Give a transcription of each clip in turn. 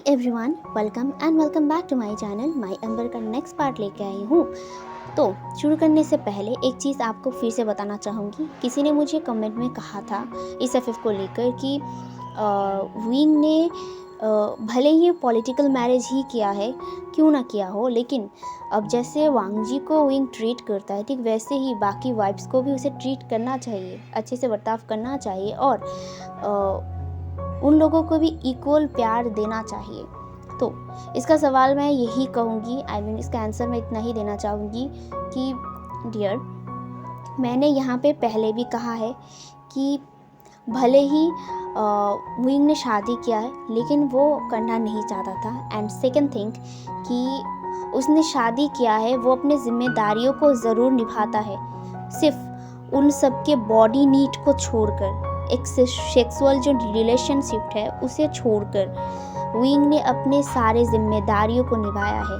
Everyone, welcome back to my channel. My अंबर का next part लेके आई हूँ। तो शुरू करने से पहले एक चीज़ आपको फिर से बताना चाहूँगी। किसी ने मुझे कमेंट में कहा था इस एफएफ को लेकर कि विंग ने भले ही पॉलिटिकल मैरिज ही किया है, क्यों ना किया हो, लेकिन अब जैसे वांगजी को विंग ट्रीट करता है, ठीक वैसे ही बाकी वाइफ्स को भी उसे ट्रीट करना चाहिए, अच्छे से बर्ताव करना चाहिए और उन लोगों को भी इक्वल प्यार देना चाहिए। तो इसका सवाल मैं यही कहूँगी, इसका आंसर मैं इतना ही देना चाहूँगी कि डियर, मैंने यहाँ पे पहले भी कहा है कि भले ही विंग ने शादी किया है, लेकिन वो करना नहीं चाहता था। एंड सेकंड थिंग कि उसने शादी किया है, वो अपने जिम्मेदारियों को ज़रूर निभाता है, सिर्फ उन सब के बॉडी नीड को छोड़कर, एक सेक्सुअल जो रिलेशनशिप है उसे छोड़कर विंग ने अपने सारे जिम्मेदारियों को निभाया है।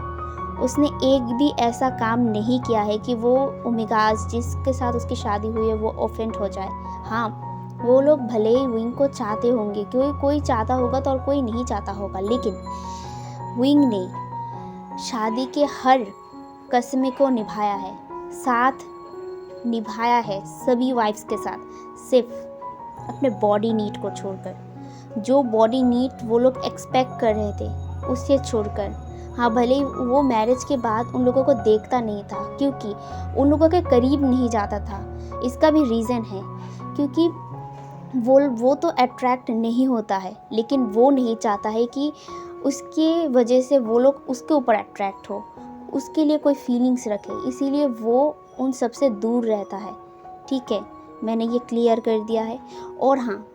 उसने एक भी ऐसा काम नहीं किया है कि वो ओमेगास जिसके साथ उसकी शादी हुई है वो ऑफेंड हो जाए। हाँ, वो लोग भले ही विंग को चाहते होंगे, क्योंकि कोई चाहता होगा तो और कोई नहीं चाहता होगा, लेकिन विंग ने शादी के हर कसम को निभाया है, साथ निभाया है सभी वाइफ्स के साथ, सिर्फ अपने बॉडी नीड को छोड़कर। जो बॉडी नीड वो लोग एक्सपेक्ट कर रहे थे उसे छोड़कर। हाँ, भले ही वो मैरिज के बाद उन लोगों को देखता नहीं था, क्योंकि उन लोगों के करीब नहीं जाता था। इसका भी रीज़न है, क्योंकि वो तो अट्रैक्ट नहीं होता है, लेकिन वो नहीं चाहता है कि उसके वजह से वो लोग उसके ऊपर अट्रैक्ट हो, उसके लिए कोई फीलिंग्स रखे, इसीलिए वो उन सबसे दूर रहता है। ठीक है, मैंने ये क्लियर कर दिया है। और हाँ,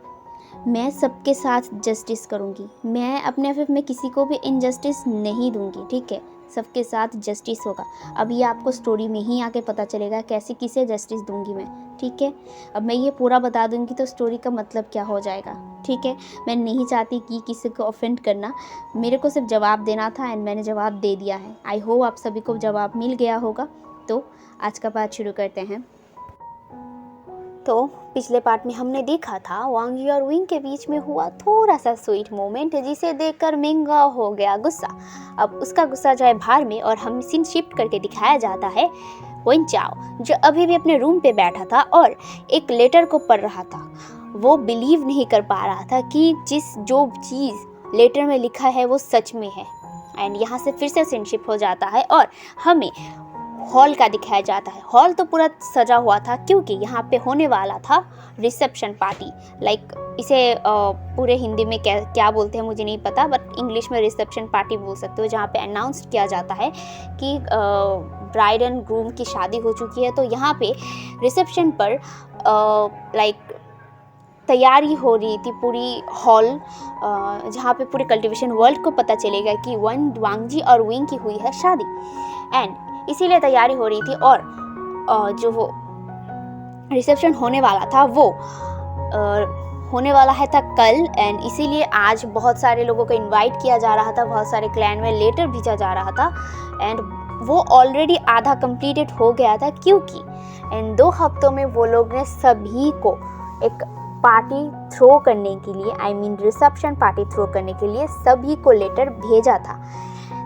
मैं सबके साथ जस्टिस करूँगी, मैं अपने एफएफ में किसी को भी इनजस्टिस नहीं दूँगी। ठीक है, सबके साथ जस्टिस होगा। अब ये आपको स्टोरी में ही आके पता चलेगा कैसे किसे जस्टिस दूँगी मैं। ठीक है, अब मैं ये पूरा बता दूँगी तो स्टोरी का मतलब क्या हो जाएगा। ठीक है, मैं नहीं चाहती कि किसी को ऑफेंड करना, मेरे को सिर्फ जवाब देना था एंड मैंने जवाब दे दिया है। आई होप आप सभी को जवाब मिल गया होगा। तो आज का पार्ट शुरू करते हैं। तो पिछले पार्ट में हमने देखा था वांगी और विंग के बीच में हुआ थोड़ा सा स्वीट मोमेंट, जिसे देखकर मिंगा हो गया गुस्सा। अब उसका गुस्सा जो है बाहर में, और हम सीन शिफ्ट करके दिखाया जाता है वेन चाओ, जो अभी भी अपने रूम पे बैठा था और एक लेटर को पढ़ रहा था। वो बिलीव नहीं कर पा रहा था कि जो चीज़ लेटर में लिखा है वो सच में है। एंड यहाँ से फिर से सीन शिफ्ट हो जाता है और हमें हॉल का दिखाया जाता है। हॉल तो पूरा सजा हुआ था, क्योंकि यहाँ पे होने वाला था रिसेप्शन पार्टी। इसे पूरे हिंदी में क्या बोलते हैं मुझे नहीं पता, बट इंग्लिश में रिसेप्शन पार्टी बोल सकते हो, जहाँ पे अनाउंस किया जाता है कि ब्राइड एंड ग्रूम की शादी हो चुकी है। तो यहाँ पे रिसेप्शन पर तैयारी हो रही थी पूरी हॉल, जहाँ पे पूरे कल्टिवेशन वर्ल्ड को पता चलेगा कि वांगजी और विंग की हुई है शादी। एंड इसीलिए तैयारी हो रही थी, और जो वो रिसेप्शन होने वाला था वो होने वाला था कल। एंड इसीलिए आज बहुत सारे लोगों को इनवाइट किया जा रहा था, बहुत सारे क्लैन में लेटर भेजा जा रहा था। एंड वो ऑलरेडी आधा कंप्लीटेड हो गया था, क्योंकि एंड 2 हफ्तों में वो लोग ने सभी को एक पार्टी थ्रो करने के लिए, रिसेप्शन पार्टी थ्रो करने के लिए सभी को लेटर भेजा था।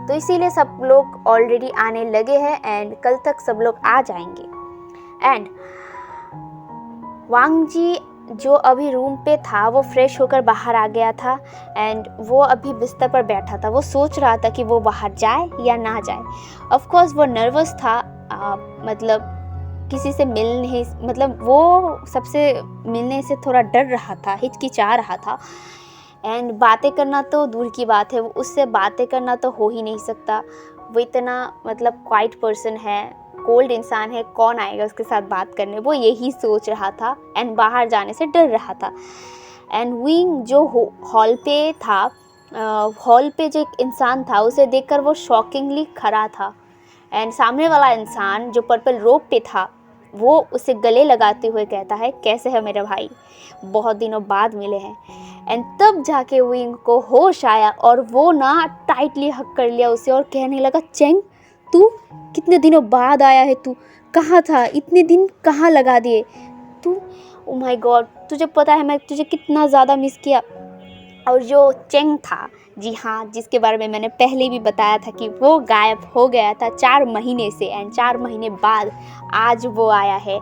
तो इसीलिए सब लोग ऑलरेडी आने लगे हैं एंड कल तक सब लोग आ जाएंगे। एंड वांगजी जो अभी रूम पे था वो फ्रेश होकर बाहर आ गया था, एंड वो अभी बिस्तर पर बैठा था। वो सोच रहा था कि वो बाहर जाए या ना जाए। ऑफ कोर्स वो नर्वस था, मतलब किसी से वो सबसे मिलने से थोड़ा डर रहा था, हिचकिचा रहा था। एंड बातें करना तो दूर की बात है, उससे बातें करना तो हो ही नहीं सकता। वो इतना क्वाइट पर्सन है, कोल्ड इंसान है, कौन आएगा उसके साथ बात करने, वो यही सोच रहा था एंड बाहर जाने से डर रहा था। एंड विंग जो हॉल पे था, हॉल पे जो एक इंसान था उसे देखकर वो शॉकिंगली खड़ा था। एंड सामने वाला इंसान जो पर्पल रोप पे था वो उसे गले लगाते हुए कहता है, कैसे है मेरे भाई, बहुत दिनों बाद मिले हैं। एंड तब जाके विंग को होश आया और वो ना टाइटली हक कर लिया उसे और कहने लगा, चेंग तू कितने दिनों बाद आया है, तू कहाँ था, इतने दिन कहाँ लगा दिए तू, ओ माय गॉड, तुझे पता है मैं तुझे कितना ज़्यादा मिस किया। और जो चेंग था, जी हाँ, जिसके बारे में मैंने पहले भी बताया था कि वो गायब हो गया था 4 महीने से, एंड 4 महीने बाद आज वो आया है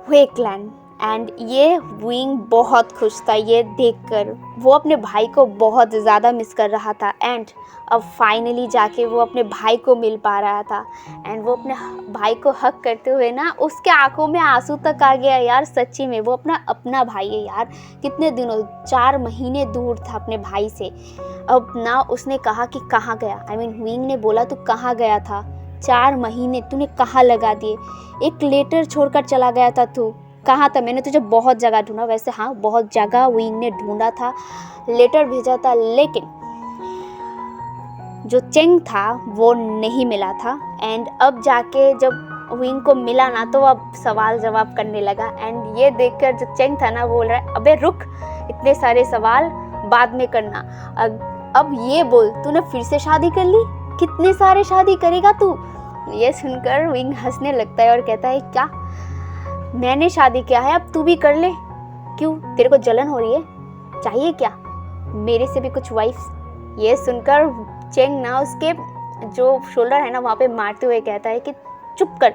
वेकलैंड। एंड ये विंग बहुत खुश था ये देखकर। वो अपने भाई को बहुत ज़्यादा मिस कर रहा था, एंड अब फाइनली जाके वो अपने भाई को मिल पा रहा था। एंड वो अपने भाई को हक करते हुए ना, उसके आंखों में आंसू तक आ गया यार। सच्ची में वो अपना भाई है यार। कितने दिनों, 4 महीने दूर था अपने भाई से। अब ना उसने कहा कि कहाँ गया, विंग ने बोला तू कहाँ गया था, 4 महीने तूने कहाँ लगा दिए, एक लेटर छोड़कर चला गया था तू, कहाँ था, मैंने तुझे बहुत जगह ढूंढा। वैसे हाँ, बहुत जगह विंग ने ढूंढा था, लेटर भेजा था, लेकिन जो चेंग था वो नहीं मिला था। एंड अब जाके जब विंग को मिला ना, तो अब सवाल जवाब करने लगा। एंड ये देखकर जो चेंग था ना, बोल रहा है अबे रुक, इतने सारे सवाल बाद में करना, अब ये बोल तूने फिर से शादी कर ली, कितने सारे शादी करेगा तू। ये सुनकर विंग हंसने लगता है और कहता है क्या, मैंने शादी किया है, अब तू भी कर ले, क्यों तेरे को जलन हो रही है, चाहिए क्या मेरे से भी कुछ वाइफ। ये सुनकर चेंग ना उसके जो शोल्डर है ना वहाँ पे मारते हुए कहता है कि चुप कर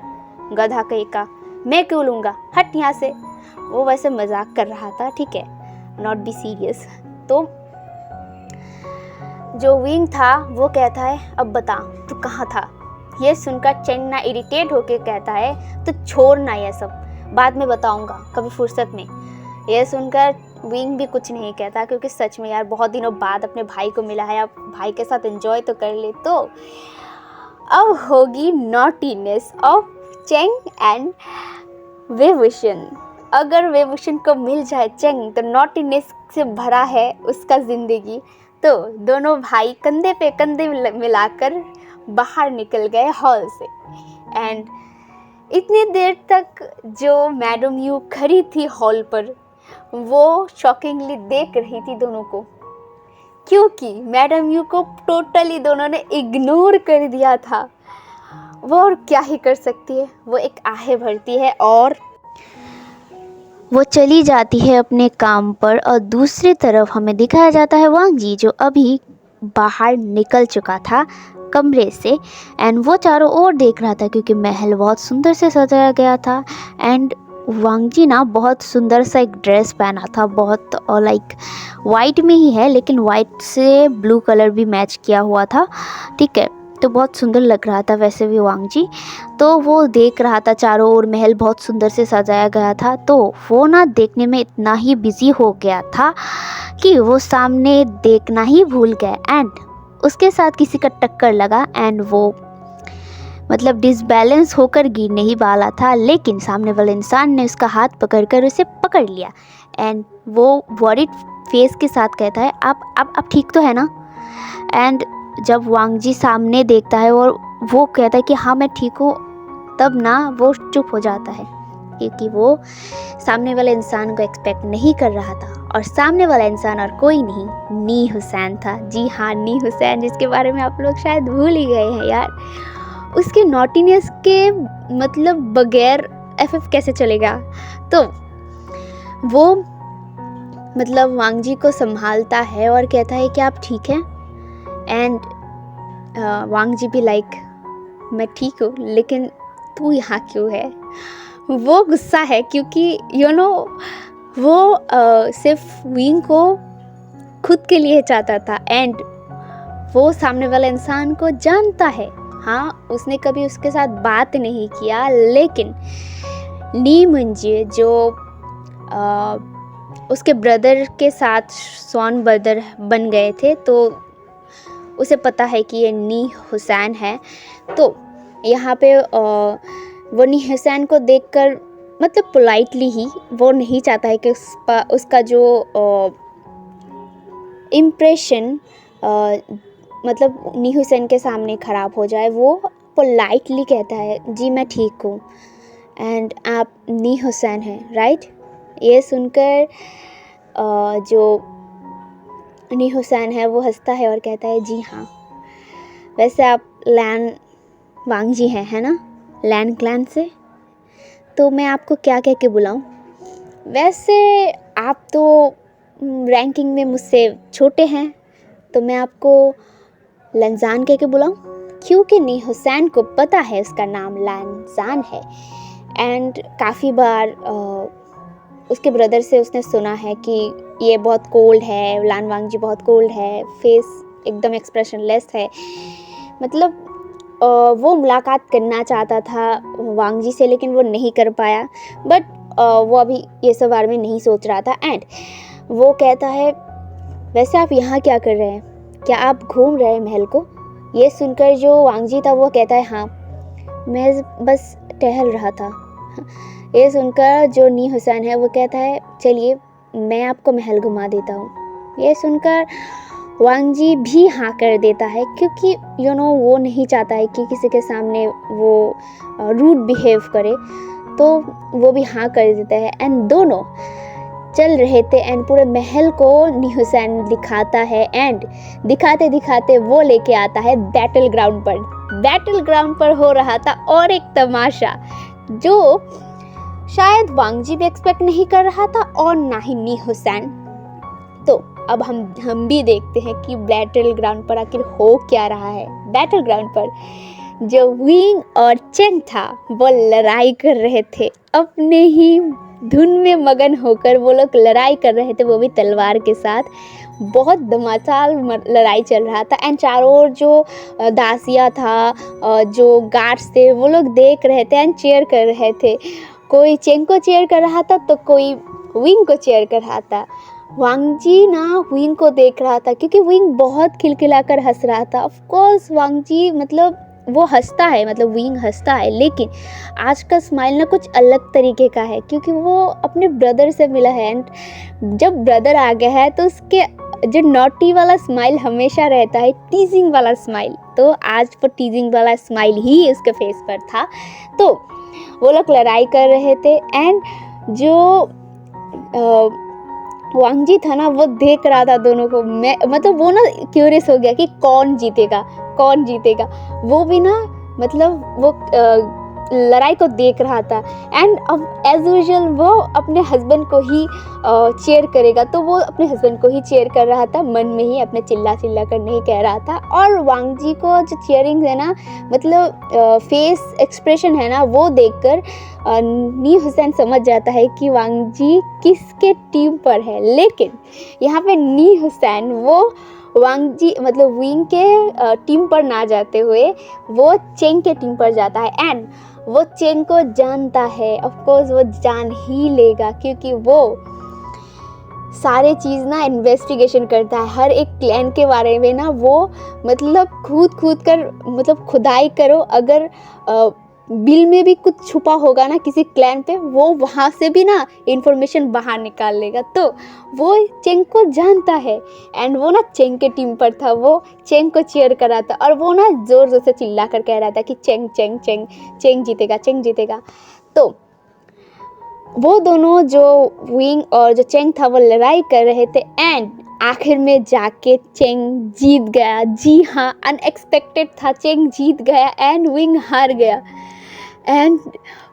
गधा कहीं का, मैं क्यों लूँगा, हट यहाँ से। वो वैसे मजाक कर रहा था, ठीक है, नॉट बी सीरियस। तो जो विंग था वो कहता है अब बता तू कहाँ था। ये सुनकर चेंग ना इरिटेट होके कहता है तो छोड़ना ये सब, बाद में बताऊंगा कभी फुर्सत में। ये सुनकर विंग भी कुछ नहीं कहता, क्योंकि सच में यार बहुत दिनों बाद अपने भाई को मिला है, अब भाई के साथ एंजॉय तो कर ले। तो अब होगी नॉटीनेस ऑफ चेंग एंड वेवुशन। अगर वेवुशन को मिल जाए चेंग तो नॉटीनेस से भरा है उसका ज़िंदगी। तो दोनों भाई कंधे पे कंधे मिलाकर बाहर निकल गए हॉल से। एंड इतनी देर तक जो मैडम यू खड़ी थी हॉल पर, वो शॉकिंगली देख रही थी दोनों को, क्योंकि मैडम यू को टोटली दोनों ने इग्नोर कर दिया था। वो और क्या ही कर सकती है, वो एक आहें भरती है और वो चली जाती है अपने काम पर। और दूसरी तरफ हमें दिखाया जाता है वांग जी, जो अभी बाहर निकल चुका था कमरे से, एंड वो चारों ओर देख रहा था क्योंकि महल बहुत सुंदर से सजाया गया था। एंड वांग जी ना बहुत सुंदर सा एक ड्रेस पहना था, बहुत लाइक वाइट में ही है, लेकिन वाइट से ब्लू कलर भी मैच किया हुआ था, ठीक है, तो बहुत सुंदर लग रहा था वैसे भी वांग जी। तो वो देख रहा था चारों ओर, महल बहुत सुंदर से सजाया गया था, तो वो ना देखने में इतना ही बिजी हो गया था कि वो सामने देखना ही भूल गया। एंड उसके साथ किसी का टक्कर लगा, एंड वो मतलब डिसबैलेंस होकर गिरने ही वाला था, लेकिन सामने वाले इंसान ने उसका हाथ पकड़कर उसे पकड़ लिया। एंड वो वॉरिड फेस के साथ कहता है आप ठीक तो है ना। एंड जब वांग जी सामने देखता है और वो कहता है कि हाँ मैं ठीक हूँ, तब ना वो चुप हो जाता है, क्योंकि वो सामने वाले इंसान को एक्सपेक्ट नहीं कर रहा था। और सामने वाला इंसान और कोई नहीं, नी हुसैन था। जी हाँ, नी हुसैन, जिसके बारे में आप लोग शायद भूल ही गए हैं यार। उसके नॉटीनेस के मतलब बगैर एफएफ कैसे चलेगा। तो वो मतलब वांग जी को संभालता है और कहता है कि आप ठीक हैं। एंड वांग जी भी लाइक मैं ठीक हूँ, लेकिन तू यहाँ क्यों है। वो गुस्सा है क्योंकि वो सिर्फ विंग को खुद के लिए चाहता था, एंड वो सामने वाले इंसान को जानता है। हाँ, उसने कभी उसके साथ बात नहीं किया, लेकिन ली मंजे जो उसके ब्रदर के साथ स्वॉन ब्रदर बन गए थे, तो उसे पता है कि ये नी हुसैन है। तो यहाँ पे वो नी हुसैन को देखकर मतलब पोलाइटली ही, वो नहीं चाहता है कि उसका जो इम्प्रेशन मतलब नी हुसैन के सामने ख़राब हो जाए। वो पोलाइटली कहता है जी मैं ठीक हूँ, एंड आप नी हुसैन हैं राइट। ये सुनकर जो नी हुसैन है वो हंसता है और कहता है जी हाँ, वैसे आप लैन वांग जी हैं, है ना, लैन क्लैन से, तो मैं आपको क्या कह के बुलाऊं। वैसे आप तो रैंकिंग में मुझसे छोटे हैं, तो मैं आपको लंजान कह के बुलाऊं, क्योंकि नी हुसैन को पता है उसका नाम लंजान है। एंड काफ़ी बार उसके ब्रदर से उसने सुना है कि ये बहुत कोल्ड है, लान वांगजी बहुत कोल्ड है, फेस एकदम एक्सप्रेशनलेस है। मतलब वो मुलाकात करना चाहता था वांगजी से, लेकिन वो नहीं कर पाया। बट वो अभी ये सब बारे में नहीं सोच रहा था। एंड वो कहता है, वैसे आप यहाँ क्या कर रहे हैं, क्या आप घूम रहे हैं महल को? ये सुनकर जो वांगजी था वो कहता है, हाँ मैं बस टहल रहा था। ये सुनकर जो नी हुसैन है वो कहता है, चलिए मैं आपको महल घुमा देता हूँ। ये सुनकर वांगजी भी हाँ कर देता है, क्योंकि वो नहीं चाहता है कि किसी के सामने वो रूड बिहेव करे, तो वो भी हाँ कर देता है। एंड दोनों चल रहे थे एंड पूरे महल को नी हुसैन दिखाता है। एंड दिखाते दिखाते वो लेके आता है बैटल ग्राउंड पर। बैटल ग्राउंड पर हो रहा था और एक तमाशा जो शायद वांगजी भी एक्सपेक्ट नहीं कर रहा था और ना ही नी हुसैन। तो अब हम भी देखते हैं कि बैटल ग्राउंड पर आखिर हो क्या रहा है। बैटल ग्राउंड पर जो विंग और चेंग था वो लड़ाई कर रहे थे, अपने ही धुन में मगन होकर वो लोग लड़ाई कर रहे थे, वो भी तलवार के साथ। बहुत धमाचाल लड़ाई चल रहा था। एंड चारों ओर जो दासिया था, जो गार्ड्स थे, वो लोग देख रहे थे एंड चीयर कर रहे थे। कोई चेंग को चीयर कर रहा था तो कोई विंग को चीयर कर रहा था। वांगजी ना विंग को देख रहा था, क्योंकि विंग बहुत खिलखिलाकर हंस रहा था। ऑफ कोर्स वांगजी मतलब वो हंसता है, मतलब विंग हंसता है, लेकिन आज का स्माइल ना कुछ अलग तरीके का है, क्योंकि वो अपने ब्रदर से मिला है। एंड जब ब्रदर आ गया है तो उसके जो नॉटी वाला स्माइल हमेशा रहता है, टीजिंग वाला स्माइल, तो आज वो टीजिंग वाला स्माइल ही उसके फेस पर था। तो वो लोग लड़ाई कर रहे थे एंड जो वांगजी था ना वो देख रहा था दोनों को। मैं मतलब वो ना क्यूरियस हो गया कि कौन जीतेगा कौन जीतेगा। वो भी ना मतलब वो लड़ाई को देख रहा था। एंड अब एज यूजुअल वो अपने हस्बैंड को ही चीयर करेगा, तो वो अपने हस्बैंड को ही चीयर कर रहा था, मन में ही अपने चिल्ला चिल्ला कर नहीं कह रहा था। और वांगजी को जो चीयरिंग है ना, मतलब फेस एक्सप्रेशन है ना, वो देखकर नी हुसैन समझ जाता है कि वांगजी किसके टीम पर है। लेकिन यहाँ पे नी हुसैन वो वांगजी मतलब विंग के टीम पर ना जाते हुए वो चेंग के टीम पर जाता है। एंड वो चेंग को जानता है, ऑफ कोर्स वो जान ही लेगा, क्योंकि वो सारे चीज़ ना इन्वेस्टिगेशन करता है। हर एक क्लैन के बारे में ना वो मतलब कूद कर मतलब खुदाई करो, अगर बिल में भी कुछ छुपा होगा ना किसी क्लैन पे, वो वहाँ से भी ना इंफॉर्मेशन बाहर निकाल लेगा। तो वो चेंग को जानता है एंड वो ना चेंग के टीम पर था, वो चेंग को चीयर कर रहा था और वो ना ज़ोर ज़ोर से चिल्ला कर कह रहा था कि चेंग चेंग चेंग चेंग जीतेगा चेंग जीतेगा। तो वो दोनों जो विंग और जो चेंग था वो लड़ाई कर रहे थे एंड आखिर में जाके चेंग जीत गया। जी हाँ, अनएक्सपेक्टेड था, चेंग जीत गया एंड विंग हार गया। एंड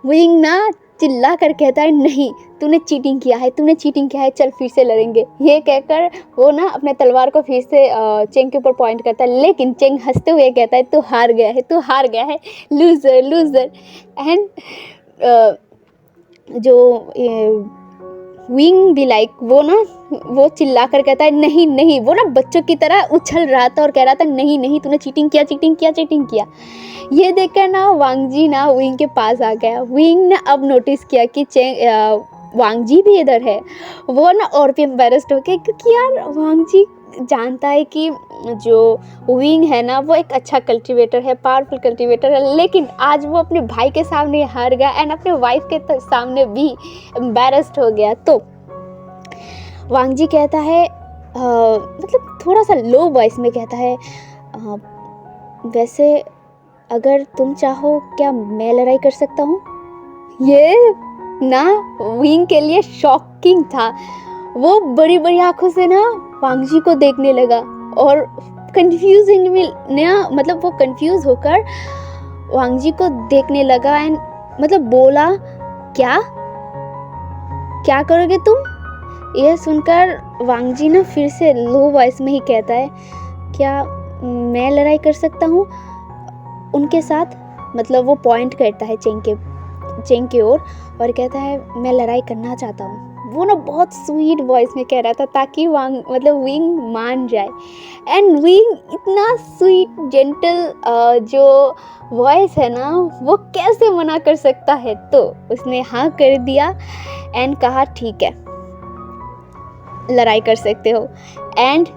विंग ना चिल्ला कर कहता है, नहीं तूने चीटिंग किया है, तूने चीटिंग किया है, चल फिर से लड़ेंगे। ये कहकर वो ना अपने तलवार को फिर से चेंग के ऊपर पॉइंट करता है, लेकिन चेंग हंसते हुए कहता है, तू हार गया है, तू हार गया है, लूज़र लूज़र। एंड जो विंग भी लाइक वो चिल्ला कर कहता है, नहीं नहीं। वो ना बच्चों की तरह उछल रहा था और कह रहा था, नहीं नहीं तूने चीटिंग किया चीटिंग किया चीटिंग किया। ये देखकर ना वांगजी ना विंग के पास आ गया। विंग ने अब नोटिस किया कि वांगजी भी इधर है। वो ना और भी एम्बेरस्ड हो गया, क्योंकि यार वांगजी जानता है कि जो विंग है ना वो एक अच्छा कल्टीवेटर है, पावरफुल कल्टीवेटर है, लेकिन आज वो अपने भाई के सामने हार गया एंड अपने वाइफ के सामने भी एम्बेरस्ड हो गया। तो वांगजी कहता है मतलब थोड़ा सा लो वॉइस में कहता है, वैसे अगर तुम चाहो क्या मैं लड़ाई कर सकता हूँ। ये ना विंग के लिए शॉकिंग था। वो बड़ी बड़ी आंखों से ना वांगजी को देखने लगा और कंफ्यूजिंग में मतलब वो कंफ्यूज होकर वांगजी को देखने लगा एंड मतलब बोला, क्या क्या करोगे तुम। यह सुनकर वांगजी ना फिर से लो वॉइस में ही कहता है, क्या मैं लड़ाई कर सकता हूँ उनके साथ? मतलब वो पॉइंट करता है चेंग की ओर और कहता है मैं लड़ाई करना चाहता हूँ। वो ना बहुत स्वीट वॉइस में कह रहा था ताकि विंग मान जाए। एंड विंग इतना स्वीट जेंटल जो वॉइस है ना, वो कैसे मना कर सकता है? तो उसने हाँ कर दिया एंड कहा ठीक है, लड़ाई कर सकते हो। एंड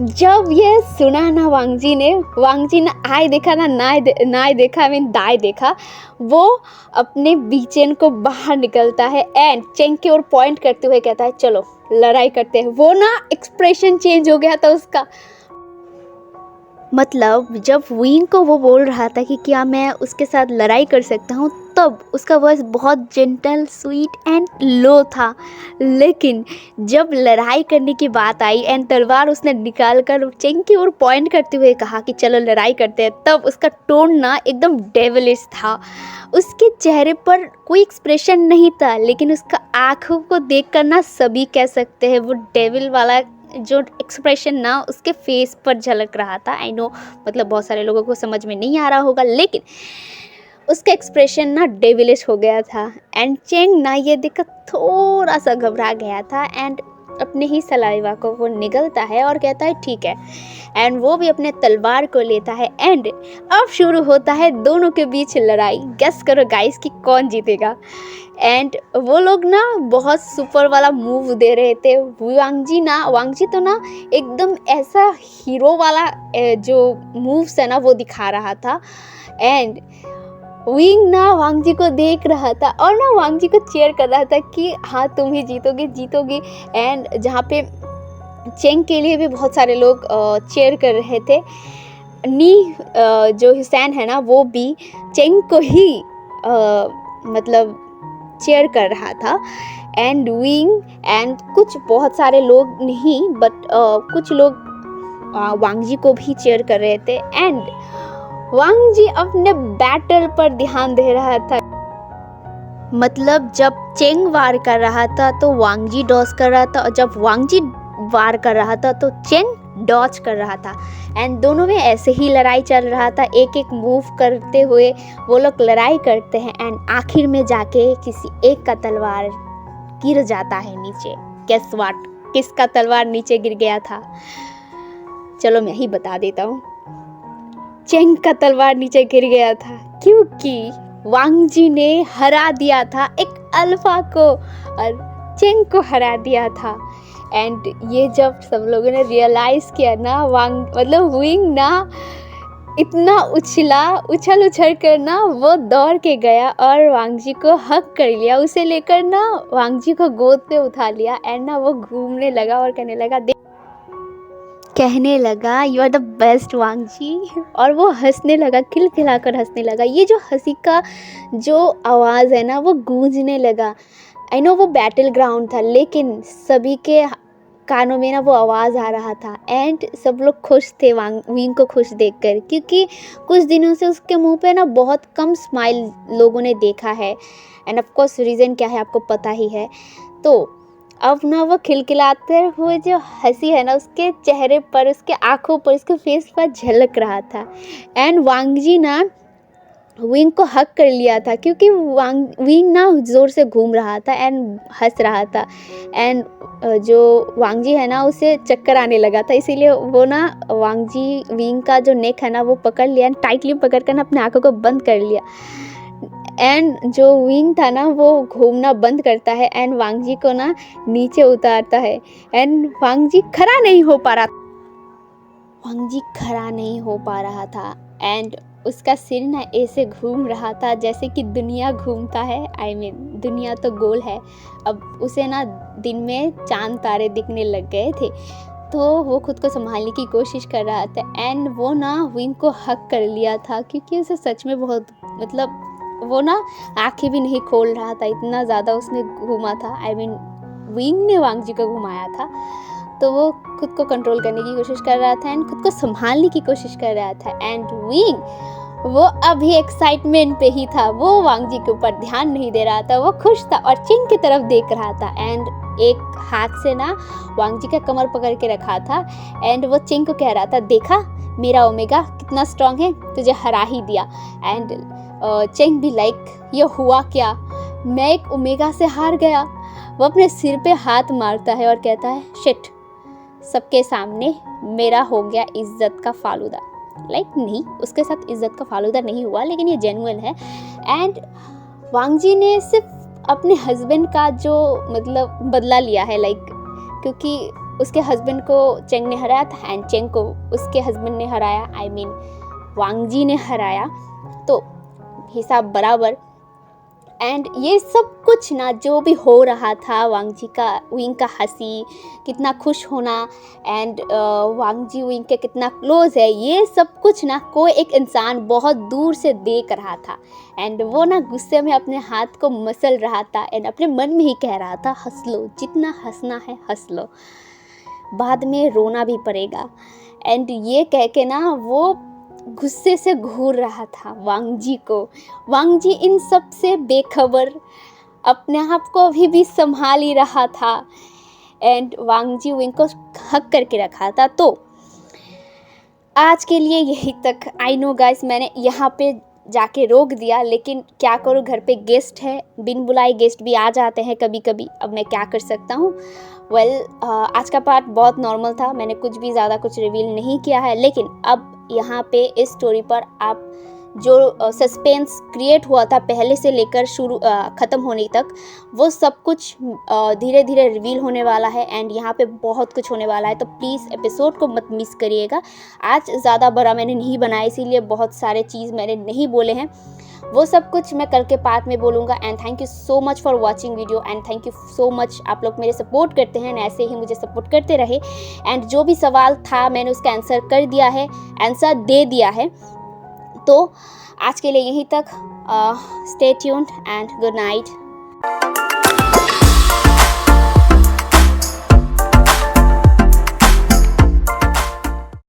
जब ये सुना ना वांगजी ने आए देखा ना नाय देखा, दाएं देखा, वो अपने बीचेन को बाहर निकलता है एंड चेंग की ओर पॉइंट करते हुए कहता है चलो लड़ाई करते हैं। वो ना एक्सप्रेशन चेंज हो गया था उसका। मतलब जब विंग को वो बोल रहा था कि क्या मैं उसके साथ लड़ाई कर सकता हूँ, तब उसका वॉइस बहुत जेंटल, स्वीट एंड लो था। लेकिन जब लड़ाई करने की बात आई एंड तलवार उसने निकाल कर चेंग की ओर पॉइंट करते हुए कहा कि चलो लड़ाई करते हैं, तब उसका टोन ना एकदम डेविलिश था। उसके चेहरे पर कोई एक्सप्रेशन नहीं था, लेकिन उसका आँखों को देखकर ना सभी कह सकते हैं वो डेविल वाला जो एक्सप्रेशन ना उसके फेस पर झलक रहा था। आई नो मतलब बहुत सारे लोगों को समझ में नहीं आ रहा होगा, लेकिन उसका एक्सप्रेशन ना डेविलिश हो गया था। एंड चेंग ना ये देखकर थोड़ा सा घबरा गया था एंड अपने ही सलाइवा को वो निगलता है और कहता है ठीक है। एंड वो भी अपने तलवार को लेता है एंड अब शुरू होता है दोनों के बीच लड़ाई। गेस करो गाइस कि कौन जीतेगा। एंड वो लोग ना बहुत सुपर वाला मूव दे रहे थे। वांगजी तो ना एकदम ऐसा हीरो वाला जो मूव्स है ना वो दिखा रहा था। एंड विंग ना वांगजी को देख रहा था और ना वांगजी को चीयर कर रहा था कि हाँ तुम ही जीतोगे। एंड जहाँ पे चेंग के लिए भी बहुत सारे लोग चीयर कर रहे थे। जो हुसैन है ना वो भी चेंग को ही मतलब चीयर कर रहा था। एंड विंग एंड कुछ बहुत सारे लोग नहीं बट कुछ लोग वांगजी को भी चीयर कर रहे थे। एंड वांगजी अपने बैटल पर ध्यान दे रहा था। मतलब जब चेंग वार कर रहा था तो वांगजी डॉज कर रहा था और जब वांगजी वार कर रहा था तो चेंग डॉज कर रहा था। एंड दोनों में ऐसे ही लड़ाई चल रहा था, एक एक मूव करते हुए वो लोग लड़ाई करते हैं। एंड आखिर में जाके किसी एक का तलवार गिर जाता है नीचे। गेस व्हाट, किसका तलवार नीचे गिर गया था? चलो मैं ही बता देता हूँ। चेंग का तलवार नीचे गिर गया था क्योंकि वांगजी ने हरा दिया था एक अल्फा को और चेंग को हरा दिया था। एंड ये जब सब लोगों ने रियलाइज किया ना विंग ना इतना उछल कर ना वो दौड़ के गया और वांगजी को हक कर लिया, उसे लेकर ना वांगजी को गोद पे उठा लिया। एंड ना वो घूमने लगा और कहने लगा यू आर द बेस्ट वांगजी। और वो हंसने लगा, खिलखिलाकर हंसने लगा। ये जो हंसी का जो आवाज़ है ना वो गूंजने लगा। आई नो वो बैटल ग्राउंड था, लेकिन सभी के कानों में ना वो आवाज़ आ रहा था। एंड सब लोग खुश थे विंग को खुश देखकर, क्योंकि कुछ दिनों से उसके मुंह पे ना बहुत कम स्माइल लोगों ने देखा है। एंड ऑफ कोर्स रीज़न क्या है आपको पता ही है। तो अब ना वो खिलखिलाते हुए जो हंसी है ना उसके चेहरे पर, उसके आँखों पर, उसके फेस पर झलक रहा था। एंड वांगजी ना विंग को हक कर लिया था क्योंकि विंग ना ज़ोर से घूम रहा था एंड हंस रहा था। एंड जो वांगजी है ना उसे चक्कर आने लगा था, इसीलिए वो ना वांगजी विंग का जो नेक है ना वो पकड़ लिया, टाइटली पकड़ कर ना अपने आँखों को बंद कर लिया। एंड जो विंग था ना वो घूमना बंद करता है एंड वांगजी को ना नीचे उतारता है। एंड वांगजी खड़ा नहीं हो पा रहा था एंड उसका सिर ना ऐसे घूम रहा था जैसे कि दुनिया घूमता है। दुनिया तो गोल है। अब उसे ना दिन में चांद तारे दिखने लग गए थे, तो वो खुद को संभालने की कोशिश कर रहा था। एंड वो ना विंग को हक कर लिया था क्योंकि उसे सच में बहुत वो ना आंखें भी नहीं खोल रहा था, इतना ज़्यादा उसने घूमा था। विंग ने वांगजी को घुमाया था, तो वो खुद को कंट्रोल करने की कोशिश कर रहा था एंड खुद को संभालने की कोशिश कर रहा था। एंड विंग वो अभी एक्साइटमेंट पे ही था, वो वांगजी के ऊपर ध्यान नहीं दे रहा था, वो खुश था और चेंग की तरफ देख रहा था। एंड एक हाथ से ना वांग जी का कमर पकड़ के रखा था एंड वो चेंग को कह रहा था, देखा मेरा ओमेगा कितना स्ट्रांग है, तुझे हरा ही दिया। एंड चेंग भी लाइक ये हुआ क्या, मैं एक ओमेगा से हार गया। वो अपने सिर पे हाथ मारता है और कहता है, शिट, सबके सामने मेरा हो गया इज्जत का फालूदा। लाइक नहीं, उसके साथ इज्जत का फालूदा नहीं हुआ, लेकिन ये जेन्युइन है। एंड वांग जी ने सिर्फ अपने हस्बैंड का जो मतलब बदला लिया है, लाइक क्योंकि उसके हस्बैंड को चेंग ने हराया था एंड चेंग को उसके हस्बैंड ने हराया, आई मीन वांग जी ने हराया, तो हिसाब बराबर। एंड ये सब कुछ ना जो भी हो रहा था, वांग जी का विंग का हंसी, कितना खुश होना एंड वांग जी विंग के कितना क्लोज है, ये सब कुछ ना कोई एक इंसान बहुत दूर से देख रहा था। एंड वो ना गुस्से में अपने हाथ को मसल रहा था एंड अपने मन में ही कह रहा था, हंस लो, जितना हंसना है हंस लो, बाद में रोना भी पड़ेगा। एंड ये कह के ना वो गुस्से से घूर रहा था वांग जी को। वांग जी इन सब से बेखबर, अपने आप को अभी भी संभाल ही रहा था एंड वांग जी विंग को हक करके रखा था। तो आज के लिए यही तक। आई नो गाइस, मैंने यहाँ पे जाके रोक दिया, लेकिन क्या करूँ, घर पे गेस्ट है, बिन बुलाए गेस्ट भी आ जाते हैं कभी कभी, अब मैं क्या कर सकता हूँ। आज का पार्ट बहुत नॉर्मल था, मैंने कुछ भी ज़्यादा कुछ रिवील नहीं किया है, लेकिन अब यहाँ पे इस स्टोरी पर आप जो सस्पेंस क्रिएट हुआ था पहले से लेकर शुरू ख़त्म होने तक, वो सब कुछ धीरे धीरे रिवील होने वाला है एंड यहाँ पे बहुत कुछ होने वाला है। तो प्लीज़ एपिसोड को मत मिस करिएगा। आज ज़्यादा बड़ा मैंने नहीं बनाया, इसीलिए बहुत सारे चीज़ मैंने नहीं बोले हैं, वो सब कुछ मैं कल के पार्ट में बोलूँगा। And thank you so much for watching video and thank you so much, आप लोग मेरे सपोर्ट करते हैं, ऐसे ही मुझे सपोर्ट करते रहे। एंड जो भी सवाल था मैंने उसका आंसर कर दिया है, आंसर दे दिया है। तो आज के लिए यहीं तक। Stay tuned and good night.